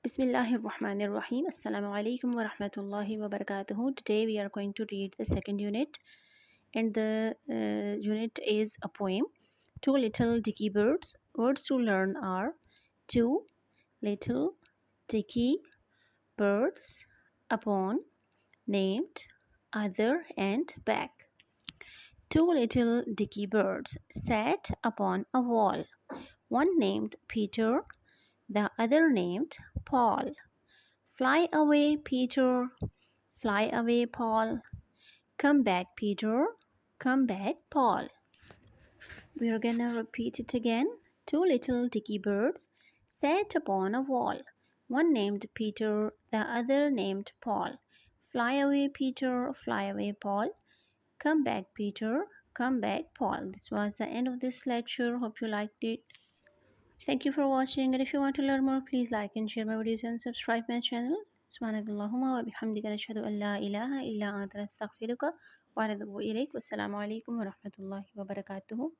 Bismillahirrahmanirrahim. Assalamu alaikum wa rahmatullahi wa barakatuhu. Today we are going to read the second unit, and the unit is a poem. Two little dicky birds. Words to learn are two little dicky birds upon, named, other, and back. Two little dicky birds sat upon a wall, one named Peter, the other named Paul. Fly away, Peter, fly away, Paul. Come back, Peter, come back, Paul. We are gonna repeat it again. Two little dicky birds sat upon a wall, one named Peter, the other named Paul. Fly away, Peter, fly away, Paul. Come back, Peter, come back, Paul. This was the end of this lecture. Hope you liked it. Thank you for watching, and if you want to learn more, please like and share my videos and subscribe my channel. سبحانك اللهم وبحمدك نشهد أن لا إله إلا أنت نستغفرك ونتوب إليك والسلام عليكم ورحمة الله وبركاته.